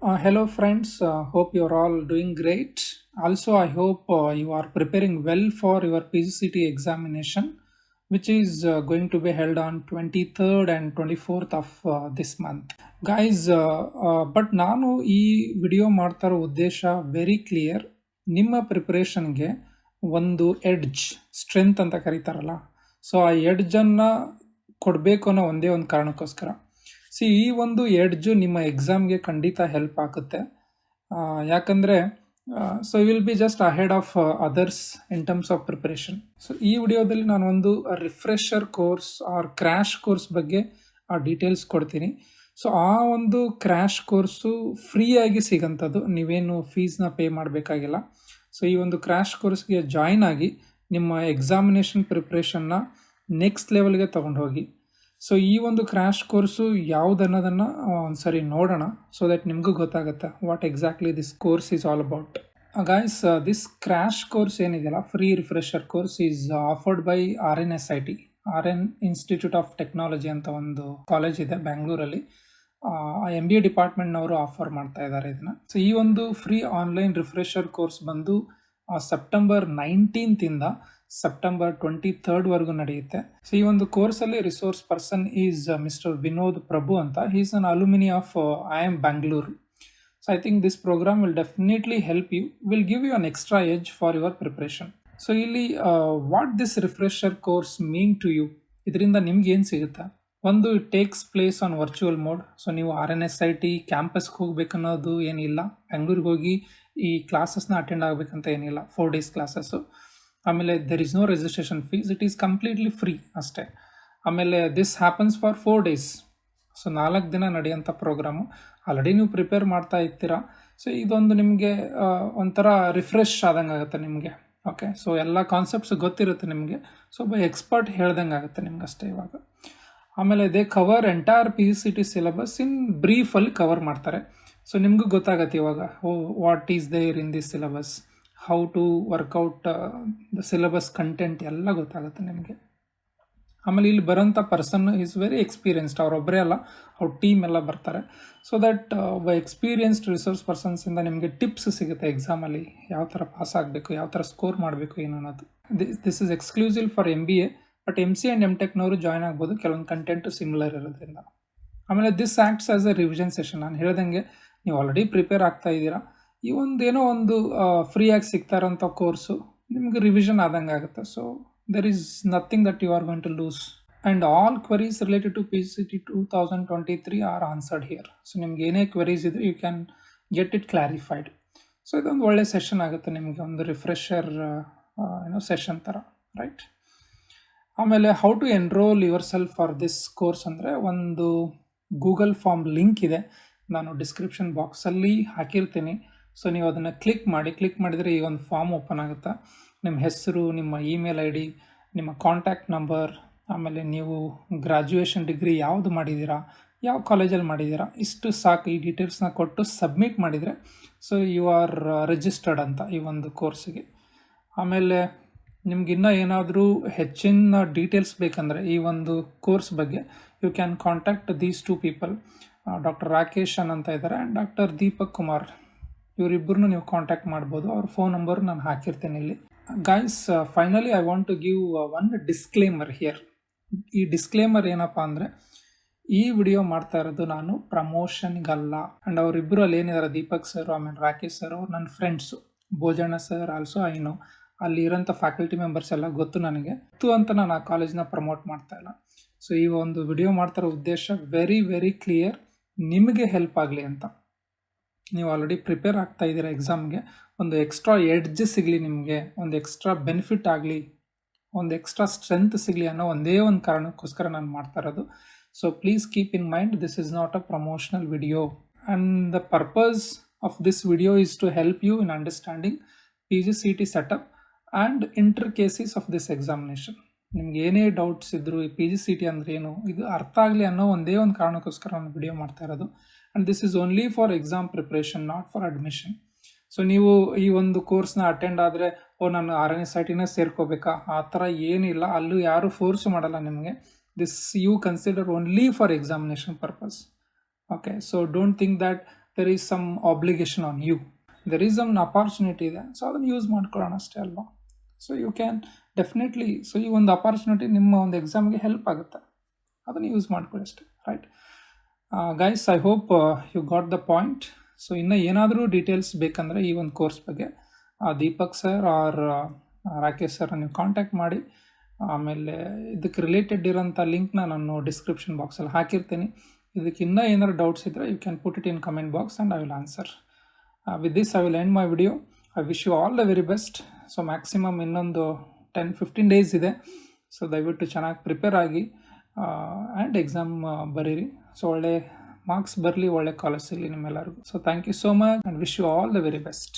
Hello friends, hope you're all doing great. Also, I hope you are preparing well for your PGCET examination, which is going to be held on 23rd and 24th of this month. Guys, but ನಾನು ಈ video ಮಾಡ್ತಾ ಇರೋ ಉದ್ದೇಶ very clear. ನಿಮ್ಮ ಪ್ರಿಪರೇಷನ್ಗೆ ಒಂದು edge, strength ಅಂತ ಕರೀತಾರಲ್ಲ, so ಆ ಎಡ್ಜನ್ನು ಕೊಡಬೇಕು ಅನ್ನೋ ಒಂದೇ ಒಂದು ಕಾರಣಕ್ಕೋಸ್ಕರ. ಈ ಒಂದು ಎಡ್ಜು ನಿಮ್ಮ ಎಕ್ಸಾಮ್ಗೆ ಖಂಡಿತ ಹೆಲ್ಪ್ ಆಗುತ್ತೆ. ಯಾಕಂದರೆ so will be just ahead of others in terms of preparation. So ಈ ವಿಡಿಯೋದಲ್ಲಿ ನಾನು ಒಂದು refresher course or crash course ಬಗ್ಗೆ ಡೀಟೇಲ್ಸ್ ಕೊಡ್ತೀನಿ. ಸೊ ಆ ಒಂದು ಕ್ರ್ಯಾಶ್ ಕೋರ್ಸು ಫ್ರೀಯಾಗಿ ಸಿಗೋಂಥದ್ದು, ನೀವೇನು ಫೀಸ್ನ ಪೇ ಮಾಡಬೇಕಾಗಿಲ್ಲ. ಸೊ ಈ ಒಂದು ಕ್ರ್ಯಾಶ್ ಕೋರ್ಸ್ಗೆ ಜಾಯ್ನ್ ಆಗಿ ನಿಮ್ಮ ಎಕ್ಸಾಮಿನೇಷನ್ ಪ್ರಿಪ್ರೇಷನ್ನ ನೆಕ್ಸ್ಟ್ ಲೆವೆಲ್ಗೆ ತೊಗೊಂಡು ಹೋಗಿ. ಸೊ ಈ ಒಂದು ಕ್ರ್ಯಾಶ್ ಕೋರ್ಸು ಯಾವ್ದು ಅನ್ನೋದನ್ನು ಒಂದ್ಸರಿ ನೋಡೋಣ, ಸೊ ದಟ್ ನಿಮಗೂ ಗೊತ್ತಾಗುತ್ತೆ what exactly this course is all about. Guys, this crash course ಏನಿದೆಯಲ್ಲ, free refresher course is offered by RNSIT, institute of technology ಅಂತ ಒಂದು ಕಾಲೇಜ್ ಇದೆ ಬ್ಯಾಂಗ್ಳೂರಲ್ಲಿ. MBA ಡಿಪಾರ್ಟ್ಮೆಂಟ್ನವರು ಆಫರ್ ಮಾಡ್ತಾ ಇದ್ದಾರೆ ಇದನ್ನು. ಸೊ ಈ ಒಂದು ಫ್ರೀ ಆನ್ಲೈನ್ ರಿಫ್ರೆಷರ್ ಕೋರ್ಸ್ ಬಂದು ಸೆಪ್ಟೆಂಬರ್ 19th ಸೆಪ್ಟೆಂಬರ್ 23rd ವರೆಗೂ ನಡೆಯುತ್ತೆ. ಸೊ ಈ ಒಂದು ಕೋರ್ಸಲ್ಲಿ resource person is mister Vinod Prabhu ಅಂತ. He is an alumni of IIM Bangalore. So I think this program will definitely help you, will give you an extra edge for your preparation. So ಇಲ್ಲಿ what this refresher course mean to you, ಇದರಿಂದ ನಿಮ್ಗೆ ಏನು ಸಿಗುತ್ತೆ? ಒಂದು, it takes place on virtual mode. So ನೀವು RNSIT ಕ್ಯಾಂಪಸ್ಗೆ ಹೋಗ್ಬೇಕನ್ನೋದು ಏನಿಲ್ಲ, ಬೆಂಗಳೂರಿಗೆ ಹೋಗಿ ಈ ಕ್ಲಾಸಸ್ನ ಅಟೆಂಡ್ ಆಗಬೇಕಂತ ಏನಿಲ್ಲ. 4 days ಕ್ಲಾಸಸ್ಸು. ಆಮೇಲೆ there is no registration fees, it is completely free ಅಷ್ಟೇ. ಆಮೇಲೆ this happens for 4 days. So 4 ದಿನ ನಡೆಯೋಂಥ ಪ್ರೋಗ್ರಾಮು. ಆಲ್ರೆಡಿ ನೀವು ಪ್ರಿಪೇರ್ ಮಾಡ್ತಾ ಇರ್ತೀರಾ. ಸೊ ಇದೊಂದು ನಿಮಗೆ ಒಂಥರ ರಿಫ್ರೆಶ್ ಆದಂಗೆ ಆಗುತ್ತೆ ನಿಮಗೆ. ಓಕೆ, ಸೊ ಎಲ್ಲ ಕಾನ್ಸೆಪ್ಟ್ಸ್ ಗೊತ್ತಿರುತ್ತೆ ನಿಮಗೆ. ಸೊ ಬೈ ಎಕ್ಸ್ಪರ್ಟ್ ಹೇಳ್ದಂಗೆ ಆಗುತ್ತೆ ನಿಮ್ಗೆ ಅಷ್ಟೇ ಇವಾಗ. ಆಮೇಲೆ they cover entire PGCET syllabus in briefly cover ಮಾಡ್ತಾರೆ. ಸೊ ನಿಮಗೂ ಗೊತ್ತಾಗತ್ತೆ ಇವಾಗ what is there in this syllabus, how to work out the syllabus content ಎಲ್ಲ ಗೊತ್ತಾಗುತ್ತೆ ನಿಮಗೆ. ಆಮೇಲೆ ಇಲ್ಲಿ ಬರೋಂಥ ಪರ್ಸನ್ ಈಸ್ ವೆರಿ ಎಕ್ಸ್ಪೀರಿಯನ್ಸ್ಡ್. ಅವರೊಬ್ಬರೇ ಅಲ್ಲ, ಅವ್ರ ಟೀಮ್ ಎಲ್ಲ ಬರ್ತಾರೆ. So that by experienced resource ಪರ್ಸನ್ಸಿಂದ ನಿಮಗೆ ಟಿಪ್ಸ್ ಸಿಗುತ್ತೆ ಎಕ್ಸಾಮಲ್ಲಿ ಯಾವ ಥರ ಪಾಸ್ ಆಗಬೇಕು, ಯಾವ ಥರ ಸ್ಕೋರ್ ಮಾಡಬೇಕು ಏನು ಅನ್ನೋದು. This is exclusive for MBA, but MC and MTechನವರು ಜಾಯ್ನ್ ಆಗ್ಬೋದು, ಕೆಲವೊಂದು ಕಂಟೆಂಟು ಸಿಮಿಲರ್ ಇರೋದ್ರಿಂದ. ಆಮೇಲೆ this acts as a revision session. ನಾನು ಹೇಳ್ದಂಗೆ ನೀವು ಆಲ್ರೆಡಿ ಪ್ರಿಪೇರ್ ಆಗ್ತಾ ಇದ್ದೀರಾ, ಈ ಒಂದೇನೋ ಒಂದು ಫ್ರೀಯಾಗಿ ಸಿಗ್ತಾ ಇರೋಂಥ ಕೋರ್ಸು ನಿಮ್ಗೆ ರಿವಿಷನ್ ಆದಂಗೆ ಆಗುತ್ತೆ. So there is nothing that you are going to lose. And all queries related to PGCET 2023 are answered here. So ನಿಮ್ಗೆ ಏನೇ ಕ್ವರೀಸ್ ಇದ್ರೆ you can get it clarified. So ಇದೊಂದು ಒಳ್ಳೆ ಸೆಷನ್ ಆಗುತ್ತೆ ನಿಮಗೆ, ಒಂದು ರಿಫ್ರೆಷರ್ ಸೆಷನ್ ಥರ, ರೈಟ್? ಆಮೇಲೆ how to enroll yourself for this course ಅಂದರೆ ಒಂದು ಗೂಗಲ್ ಫಾರ್ಮ್ ಲಿಂಕ್ ಇದೆ, ನಾನು ಡಿಸ್ಕ್ರಿಪ್ಷನ್ ಬಾಕ್ಸಲ್ಲಿ ಹಾಕಿರ್ತೀನಿ. ಸೊ ನೀವು ಅದನ್ನು ಕ್ಲಿಕ್ ಮಾಡಿದರೆ ಈ ಒಂದು ಫಾರ್ಮ್ ಓಪನ್ ಆಗುತ್ತೆ. ನಿಮ್ಮ ಹೆಸರು, ನಿಮ್ಮ ಇಮೇಲ್ ID, ನಿಮ್ಮ ಕಾಂಟ್ಯಾಕ್ಟ್ ನಂಬರ್, ಆಮೇಲೆ ನೀವು ಗ್ರ್ಯಾಜುಯೇಷನ್ ಡಿಗ್ರಿ ಯಾವುದು ಮಾಡಿದ್ದೀರಾ, ಯಾವ ಕಾಲೇಜಲ್ಲಿ ಮಾಡಿದ್ದೀರಾ, ಇಷ್ಟು ಸಾಕು. ಈ ಡೀಟೇಲ್ಸ್ನ ಕೊಟ್ಟು ಸಬ್ಮಿಟ್ ಮಾಡಿದರೆ ಸೊ ಯು ಆರ್ ರಿಜಿಸ್ಟರ್ಡ್ ಅಂತ ಈ ಒಂದು ಕೋರ್ಸಿಗೆ. ಆಮೇಲೆ ನಿಮ್ಗಿನ್ನೂ ಏನಾದರೂ ಹೆಚ್ಚಿನ ಡೀಟೇಲ್ಸ್ ಬೇಕಂದರೆ ಈ ಒಂದು ಕೋರ್ಸ್ ಬಗ್ಗೆ you can contact these 2 people, Dr.Rakesh N ಅಂತ ಇದ್ದಾರೆ ಆ್ಯಂಡ್ Dr. Deepak Kumar, ಇವರಿಬ್ಬರನ್ನು ನೀವು ಕಾಂಟ್ಯಾಕ್ಟ್ ಮಾಡ್ಬೋದು. ಅವ್ರ ಫೋನ್ ನಂಬರ್ ನಾನು ಹಾಕಿರ್ತೀನಿ ಇಲ್ಲಿ. Guys, finally I want to give one disclaimer here. ಈ ಡಿಸ್ಕ್ಲೇಮರ್ ಏನಪ್ಪ ಅಂದರೆ, ಈ ವಿಡಿಯೋ ಮಾಡ್ತಾ ಇರೋದು ನಾನು ಪ್ರಮೋಷನ್ಗಲ್ಲ. ಆ್ಯಂಡ್ ಅವರಿಬ್ಬರು ಅಲ್ಲಿ ಏನಿದ್ದಾರೆ, ದೀಪಕ್ ಸರ್ ಆಮೇಲೆ ರಾಕೇಶ್ ಸರ್, ಅವ್ರು ನನ್ನ friends. Bhojanna sir also I know. ಅಲ್ಲಿ ಇರೋಂಥ ಫ್ಯಾಕಲ್ಟಿ ಮೆಂಬರ್ಸ್ ಎಲ್ಲ ಗೊತ್ತು ನನಗೆ. ಅಂತ ನಾನು ಆ ಕಾಲೇಜ್ನ ಪ್ರಮೋಟ್ ಮಾಡ್ತಾ ಇಲ್ಲ. ಸೊ ಈ ಒಂದು ವಿಡಿಯೋ ಮಾಡ್ತಾರೋ ಉದ್ದೇಶ ವೆರಿ ವೆರಿ ಕ್ಲಿಯರ್, ನಿಮಗೆ ಹೆಲ್ಪ್ ಆಗಲಿ ಅಂತ. ನೀವು ಆಲ್ರೆಡಿ ಪ್ರಿಪೇರ್ ಆಗ್ತಾ ಇದ್ದೀರಾ ಎಕ್ಸಾಮ್ಗೆ, ಒಂದು ಎಕ್ಸ್ಟ್ರಾ ಎಡ್ಜ್ ಸಿಗಲಿ ನಿಮಗೆ, ಒಂದು ಎಕ್ಸ್ಟ್ರಾ ಬೆನಿಫಿಟ್ ಆಗಲಿ, ಒಂದು ಎಕ್ಸ್ಟ್ರಾ ಸ್ಟ್ರೆಂತ್ ಸಿಗಲಿ ಅನ್ನೋ ಒಂದೇ ಒಂದು ಕಾರಣಕ್ಕೋಸ್ಕರ ನಾನು ಮಾಡ್ತಾ ಇರೋದು. So please keep in mind, this is not a promotional video and the purpose of this video is to help you in understanding PGCET setup and intricacies of this examination. ನಿಮ್ಗೆ ಏನೇ ಡೌಟ್ಸ್ ಇದ್ದರೂ ಈ PGCET ಅಂದರೆ ಏನು, ಇದು ಅರ್ಥ ಆಗಲಿ ಅನ್ನೋ ಒಂದೇ ಒಂದು ಕಾರಣಕ್ಕೋಸ್ಕರ ನಾನು ವಿಡಿಯೋ ಮಾಡ್ತಾ ಇರೋದು. And this is only for exam preparation, not for admission. So ನೀವು ಈ ಒಂದು ಕೋರ್ಸ್ನ ಅಟೆಂಡ್ ಆದರೆ ನಾನು RNSITನೇ ಸೇರ್ಕೋಬೇಕಾ, ಆ ಥರ ಏನಿಲ್ಲ. ಅಲ್ಲೂ ಯಾರೂ ಫೋರ್ಸ್ ಮಾಡಲ್ಲ ನಿಮಗೆ. This you consider only for examination purpose. Okay, so don't think that there is some obligation on you. There is some opportunity ಇದೆ, ಸೊ ಅದನ್ನು ಯೂಸ್ ಮಾಡ್ಕೊಳ್ಳೋಣ ಅಷ್ಟೇ ಅಲ್ವಾ. So you can definitely, so ಈ ಒಂದು ಅಪಾರ್ಚುನಿಟಿ ನಿಮ್ಮ ಒಂದು ಎಕ್ಸಾಮ್ಗೆ ಹೆಲ್ಪ್ ಆಗುತ್ತೆ, ಅದನ್ನು ಯೂಸ್ ಮಾಡ್ಕೊಳ್ಳಿ ಅಷ್ಟೇ, right guys. I hope you got the point. So ಇನ್ನು ಏನಾದರೂ ಡೀಟೇಲ್ಸ್ ಬೇಕಂದರೆ ಈ ಒಂದು ಕೋರ್ಸ್ ಬಗ್ಗೆ Deepak sir or Rakesh sir ನೀವು ಕಾಂಟ್ಯಾಕ್ಟ್ ಮಾಡಿ. ಆಮೇಲೆ ಇದಕ್ಕೆ ರಿಲೇಟೆಡ್ ಇರೋಂಥ ಲಿಂಕ್ನ ನಾನು ಡಿಸ್ಕ್ರಿಪ್ಷನ್ ಬಾಕ್ಸಲ್ಲಿ ಹಾಕಿರ್ತೀನಿ. ಇದಕ್ಕೆ ಇನ್ನೂ ಏನಾದ್ರು ಡೌಟ್ಸ್ ಇದ್ದರೆ you can put it in comment box and I will answer. With this I will end my video. I wish you all the very best. So maximum ಇನ್ನೊಂದು 10-15 ಡೇಸ್ ಇದೆ. ಸೊ ದಯವಿಟ್ಟು ಚೆನ್ನಾಗಿ ಪ್ರಿಪೇರ್ ಆಗಿ and exam ಬರೀರಿ. So ಒಳ್ಳೆ marks ಬರಲಿ, ಒಳ್ಳೆ college ಸಿಗಲಿ ನಿಮ್ಮೆಲ್ಲರಿಗೂ. So thank you so much and wish you all the very best.